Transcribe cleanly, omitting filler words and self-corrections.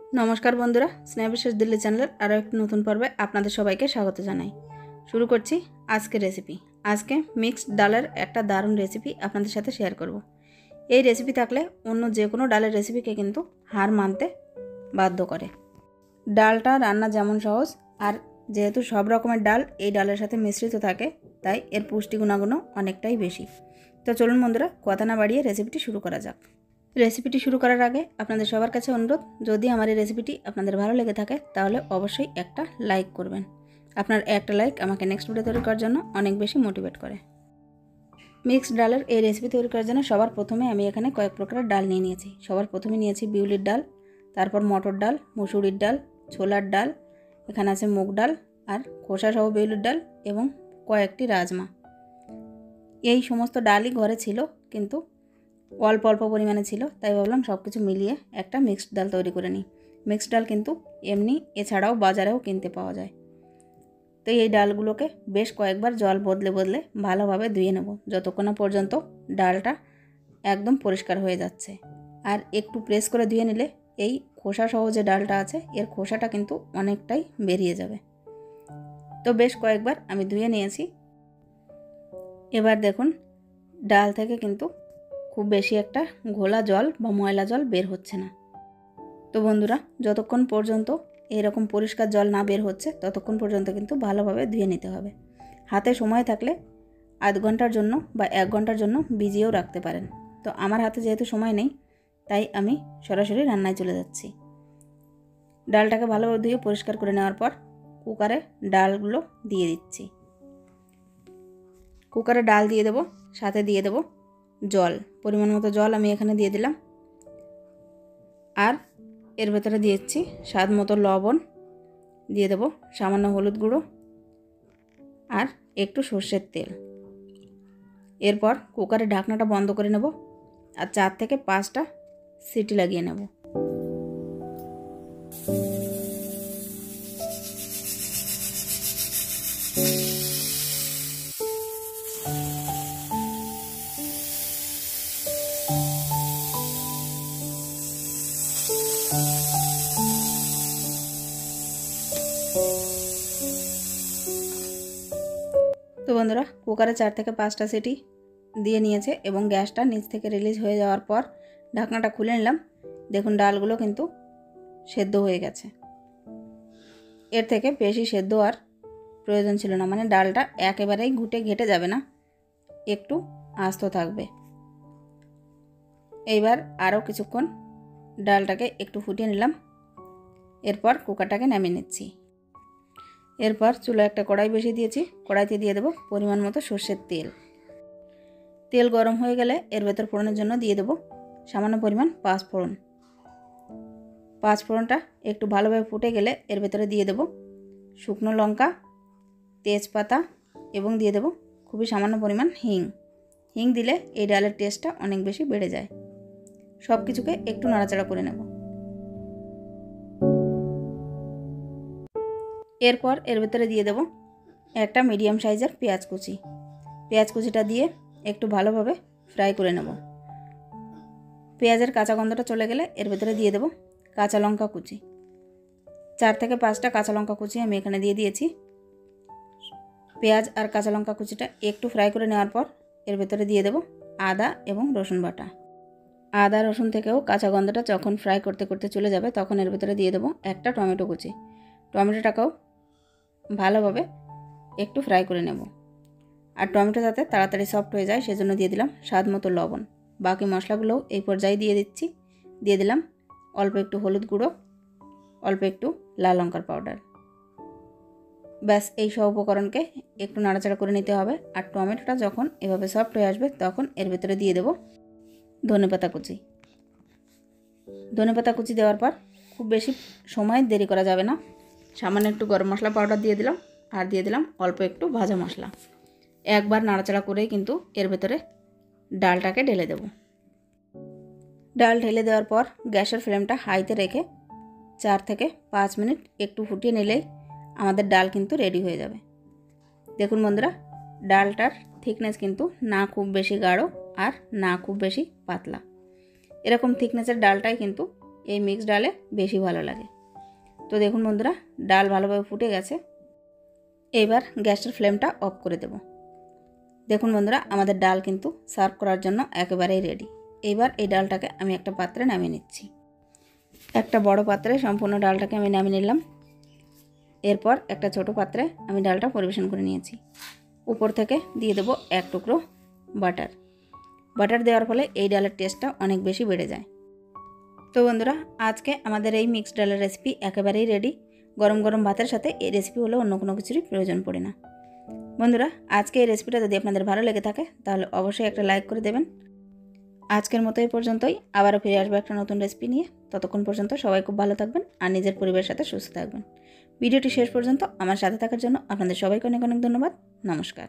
नमस्कार बंधुरा स्नेहा विशेष दिल्ली चैनल और एक नतून पर्वे आपनादेर सबाइके स्वागत जानाई। शुरू करछि आज के रेसिपि। आज के मिक्सड डालेर एक दारुण रेसिपि आपनादेर साथे शेयर करब। এই रेसिपि थाकले अन्य जे कोनो डालेर रेसिपिके किन्तु हार मानते बाध्य करे। डालटा रान्ना जेमन सहज और जेहेतु सब रकमेर डाल এই डालेर साथे मिश्रित थाके ताई एर पुष्टि गुणागुणो अनेकटाई बेशी। तो चलुन बंधुरा कथा ना बाड़िये रेसिपिटी शुरू करा जाक। रेसिपिटी शुरू करार आगे आपनादेर सबार काछे अनुरोध, यदि आमार रेसिपिटी आपनादेर भालो लेगे थाके ताहले अवश्यई एकटा लाइक करबेन। आपनार एकटा लाइक आमाके नेक्स्ट भिडियो तैरि करार जन्य अनेक बेशी मोटिवेट करे। मिक्सड डालेर এই रेसिपि तैरि करार जन्य सबार प्रथमे आमि एखाने कयेक प्रकारेर डाल निये नियेछि। सबार प्रथमे नियेछि बिउलिर डाल, तारपर मटर डाल, मसुरिर डाल, छोलार डाल, एखाने आछे मुग डाल और खोसा सह बिउलिर डाल एबं कयेकटी राजमा। এই সমস্ত ডালই ঘরে ছিল, কিন্তু অল্প অল্প পরিমাণে ছিল, তাই ভাবলাম সব কিছু মিলিয়ে একটা মিক্সড ডাল তৈরি করে নিই। মিক্সড ডাল কিন্তু এমনি এছাড়াও বাজারেও কিনতে পাওয়া যায়। তো এই ডালগুলোকে বেশ কয়েকবার জল বদলে বদলে ভালোভাবে ধুয়ে নেব, যতক্ষণ না পর্যন্ত ডালটা একদম পরিষ্কার হয়ে যাচ্ছে। আর একটু প্রেস করে ধুয়ে নিলে এই খোসা সহ যে ডালটা আছে এর খোসাটা কিন্তু অনেকটাই বেরিয়ে যাবে। তো বেশ কয়েকবার আমি ধুয়ে নিয়েছি। এবার দেখুন ডাল থেকে কিন্তু খুব বেশি একটা ঘোলা জল বা ময়লা জল বের হচ্ছে না। তো বন্ধুরা, যতক্ষণ পর্যন্ত এরকম পরিষ্কার জল না বের হচ্ছে ততক্ষণ পর্যন্ত কিন্তু ভালোভাবে ধুয়ে নিতে হবে। হাতে সময় থাকলে আধ ঘন্টার জন্য বা 1 ঘন্টার জন্য ভিজিয়েও রাখতে পারেন। তো আমার হাতে যেহেতু সময় নেই তাই আমি সরাসরি রান্নায় চলে যাচ্ছি। ডালটাকে ভালোভাবে ধুয়ে পরিষ্কার করে নেওয়ার পর কুকারে ডালগুলো দিয়ে দিচ্ছি। কুকারে ডাল দিয়ে দেব, সাথে দিয়ে দেব জল, পরিমাণ মতো জল আমি এখানে দিয়ে দিলাম। আর এর ভেতরে দিয়েছি স্বাদ মতো লবণ, দিয়ে দেব সামান্য হলুদ গুঁড়ো আর একটু সর্ষের তেল। এরপর কুকারের ঢাকনাটা বন্ধ করে নেব আর 4 থেকে 5টা সিটি লাগিয়ে নেব। তো বন্ধুরা, কুকারে 4 থেকে 5টা সিটি দিয়ে নিয়েছে এবং গ্যাসটা নিচ থেকে রিলিজ হয়ে যাওয়ার পর ঢাকনাটা খুলে নিলাম। দেখুন ডালগুলো কিন্তু সেদ্ধ হয়ে গেছে। এর থেকে বেশি সেদ্ধ আর প্রয়োজন ছিল না, মানে ডালটা একেবারেই ঘেটে যাবে না, একটু আস্ত থাকবে। এইবার আরও কিছুক্ষণ ডালটাকে একটু ফুটিয়ে নিলাম। এরপর কুকারটাকে নামিয়ে নিচ্ছি। এরপর চুলা একটা কড়াই বসিয়ে দিয়েছি। কড়াইতে দিয়ে দেব পরিমাণ মতো সর্ষের তেল। তেল গরম হয়ে গেলে এর ভেতর ফোড়নের জন্য দিয়ে দেব সামান্য পরিমাণ পাঁচফোড়ন। পাঁচফোড়নটা একটু ভালোভাবে ফুটে গেলে এর ভেতরে দিয়ে দেব শুকনো লঙ্কা, তেজপাতা এবং দিয়ে দেব খুবই সামান্য পরিমাণ হিং। হিং দিলে এই ডালের টেস্টটা অনেক বেশি বেড়ে যায়। সব কিছুকে একটু নাড়াচাড়া করে নেব। এরপর এর ভেতরে দিয়ে দেব একটা মিডিয়াম সাইজের পেঁয়াজ কুচি। পেঁয়াজ কুচিটা দিয়ে একটু ভালোভাবে ফ্রাই করে নেব। পেঁয়াজের কাঁচা গন্ধটা চলে গেলে এর ভেতরে দিয়ে দেব কাঁচা লঙ্কা কুচি। 4 থেকে 5টা কাঁচা লঙ্কা কুচি আমি এখানে দিয়ে দিয়েছি। পেঁয়াজ আর কাঁচা লঙ্কা কুচিটা একটু ফ্রাই করে নেওয়ার পর এর ভেতরে দিয়ে দেব আদা এবং রসুন বাটা। আদা রসুন থেকেও কাঁচা গন্ধটা যখন ফ্রাই করতে করতে চলে যাবে তখন এর ভেতরে দিয়ে দেব একটা টমেটো কুচি। টমেটোটাকেও ভালোভাবে একটু ফ্রাই করে নেব। আর টমেটো যাতে তাড়াতাড়ি সফট হয়ে যায় সেজন্য দিয়ে দিলাম স্বাদ মতো লবণ। বাকি মশলাগুলোও এই পর্যায়ে দিয়ে দিচ্ছি। দিয়ে দিলাম অল্প একটু হলুদ গুঁড়ো, অল্প একটু লাল লঙ্কার পাউডার। ব্যাস এই সব উপকরণকে একটু নাড়াচাড়া করে নিতে হবে। আর টমেটোটা যখন এভাবে সফট হয়ে আসবে তখন এর ভেতরে দিয়ে দেব ধনেপাতা কুচি। ধনেপাতা কুচি দেওয়ার পর খুব বেশি সময় দেরি করা যাবে না। সামান্য একটু গরম মশলা পাউডার দিয়ে দিলাম আর দিয়ে দিলাম অল্প একটু ভাজা মশলা। একবার নাড়াচাড়া করেই কিন্তু এর ভেতরে ডালটাকে ঢেলে দেব। ডাল ঢেলে দেওয়ার পর গ্যাসের ফ্লেমটা হাইতে রেখে 4 থেকে 5 মিনিট একটু ফুটিয়ে নিলেই আমাদের ডাল কিন্তু রেডি হয়ে যাবে। দেখুন বন্ধুরা, ডালটার थिकनेस किन्तु ना खूब बेशी गाढ़ो और ना खूब बेशी पातला, एरकम थिकनेसर डालटाई किन्तु এই মিক্স ডালে বেশি ভালো লাগে। তো দেখুন বন্ধুরা, ডাল ভালোভাবে ফুটে গেছে। এবার গ্যাসের ফ্লেমটা অফ করে দেব। দেখুন বন্ধুরা, আমাদের ডাল কিন্তু সার্ভ করার জন্য একেবারেই রেডি। এবার এই ডালটাকে আমি একটা পাত্রে নামিয়ে নিচ্ছি। একটা বড় পাত্রে সম্পূর্ণ ডালটাকে আমি নামিয়ে নিলাম। এরপর একটা ছোট পাত্রে আমি ডালটা পরিবেশন করে নিয়েছি। উপর থেকে দিয়ে দেবো এক টুকরো বাটার। বাটার দেওয়ার ফলে এই ডালের টেস্টটা অনেক বেশি বেড়ে যায়। তো বন্ধুরা, আজকে আমাদের এই মিক্সড ডালের রেসিপি একেবারেই রেডি। গরম গরম ভাতের সাথে এই রেসিপি হলে অন্য কোনো কিছুরই প্রয়োজন পড়ে না। বন্ধুরা, আজকে এই রেসিপিটা যদি আপনাদের ভালো লেগে থাকে তাহলে অবশ্যই একটা লাইক করে দেবেন। আজকের মতো এই পর্যন্তই। আবারও ফিরে আসবো একটা নতুন রেসিপি নিয়ে। ততক্ষণ পর্যন্ত সবাই খুব ভালো থাকবেন আর নিজের পরিবারের সাথে সুস্থ থাকবেন। ভিডিওটি শেষ পর্যন্ত আমার সাথে থাকার জন্য আপনাদের সবাইকে অনেক অনেক ধন্যবাদ। নমস্কার।